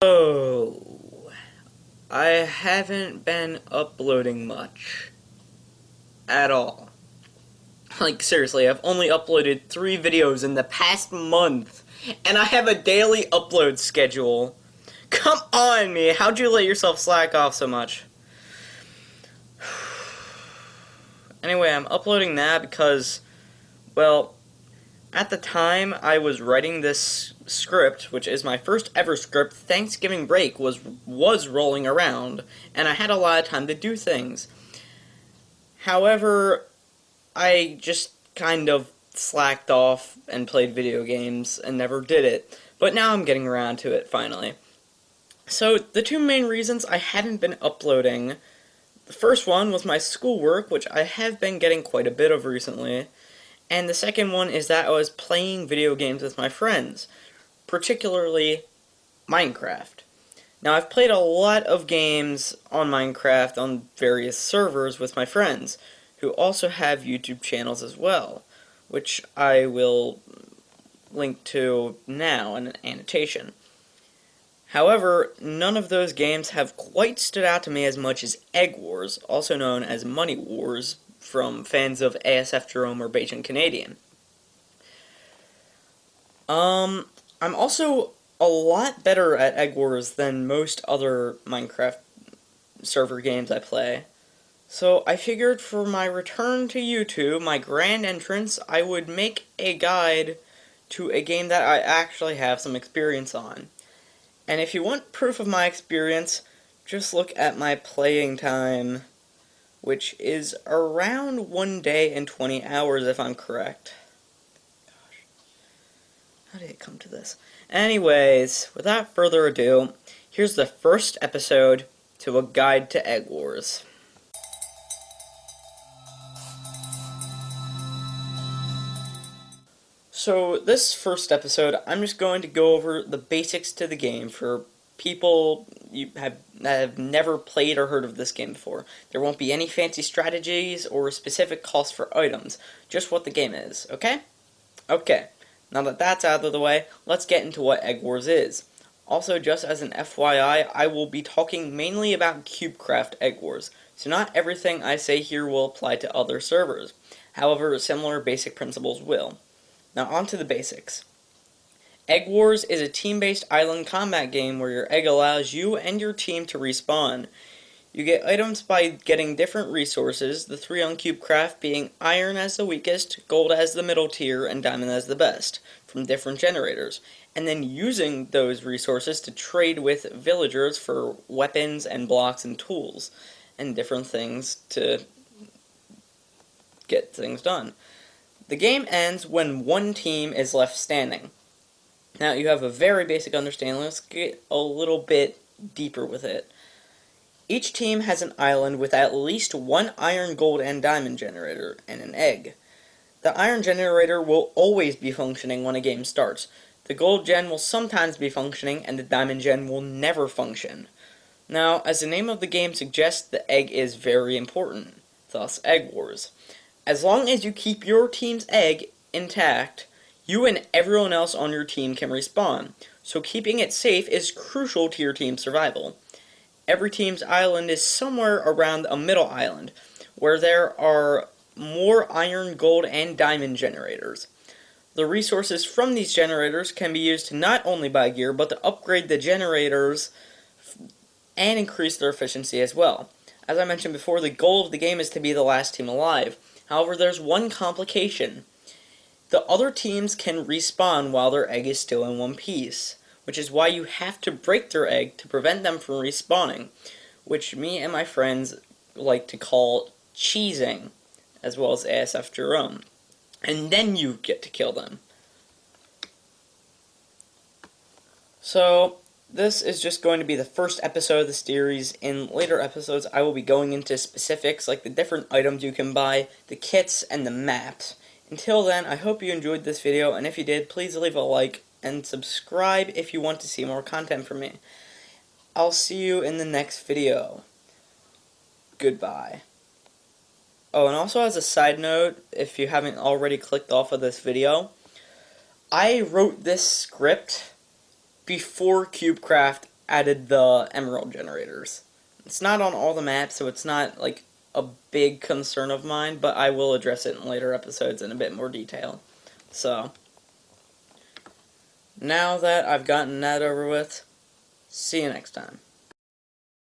Oh, I haven't been uploading much at all. Like, seriously, I've only uploaded 3 videos in the past month, and I have a daily upload schedule. Come on, me, how'd you let yourself slack off so much? Anyway, I'm uploading that because, well, at the time I was writing this script, which is my first ever script, Thanksgiving break was rolling around, and I had a lot of time to do things. However, I just kind of slacked off and played video games and never did it. But now I'm getting around to it, finally. So, the 2 main reasons I hadn't been uploading, the first one was my schoolwork, which I have been getting quite a bit of recently. And the second one is that I was playing video games with my friends, particularly Minecraft. Now, I've played a lot of games on Minecraft on various servers with my friends, who also have YouTube channels as well, which I will link to now in an annotation. However, none of those games have quite stood out to me as much as Egg Wars, also known as Money Wars, from fans of ASF Jerome or Bajan Canadian. I'm also a lot better at Egg Wars than most other Minecraft server games I play. So I figured for my return to YouTube, my grand entrance, I would make a guide to a game that I actually have some experience on. And if you want proof of my experience, just look at my playing time, which is around 1 day and 20 hours if I'm correct. Gosh, how did it come to this? Anyways, without further ado, here's the first episode to a guide to Egg Wars. So this first episode, I'm just going to go over the basics to the game for people that have never played or heard of this game before. There won't be any fancy strategies or specific costs for items, just what the game is, okay? Okay, now that that's out of the way, let's get into what Egg Wars is. Also, just as an FYI, I will be talking mainly about CubeCraft Egg Wars, so not everything I say here will apply to other servers. However, similar basic principles will. Now on to the basics. Egg Wars is a team-based island combat game where your egg allows you and your team to respawn. You get items by getting different resources, the 3 on CubeCraft being iron as the weakest, gold as the middle tier, and diamond as the best, from different generators, and then using those resources to trade with villagers for weapons and blocks and tools, and different things to get things done. The game ends when one team is left standing. Now, you have a very basic understanding. Let's get a little bit deeper with it. Each team has an island with at least 1 iron, gold, and diamond generator, and an egg. The iron generator will always be functioning when a game starts. The gold gen will sometimes be functioning, and the diamond gen will never function. Now, as the name of the game suggests, the egg is very important, thus Egg Wars. As long as you keep your team's egg intact, you and everyone else on your team can respawn, so keeping it safe is crucial to your team's survival. Every team's island is somewhere around a middle island, where there are more iron, gold, and diamond generators. The resources from these generators can be used to not only buy gear, but to upgrade the generators and increase their efficiency as well. As I mentioned before, the goal of the game is to be the last team alive. However, there's one complication. The other teams can respawn while their egg is still in one piece, which is why you have to break their egg to prevent them from respawning, which me and my friends like to call cheesing, as well as ASF Jerome. And then you get to kill them. So, this is just going to be the first episode of the series. In later episodes, I will be going into specifics like the different items you can buy, the kits, and the maps. Until then, I hope you enjoyed this video, and if you did, please leave a like and subscribe if you want to see more content from me. I'll see you in the next video. Goodbye. Oh, and also as a side note, if you haven't already clicked off of this video, I wrote this script before CubeCraft added the emerald generators. It's not on all the maps, so it's not like a big concern of mine, but I will address it in later episodes in a bit more detail. So, now that I've gotten that over with, see you next time.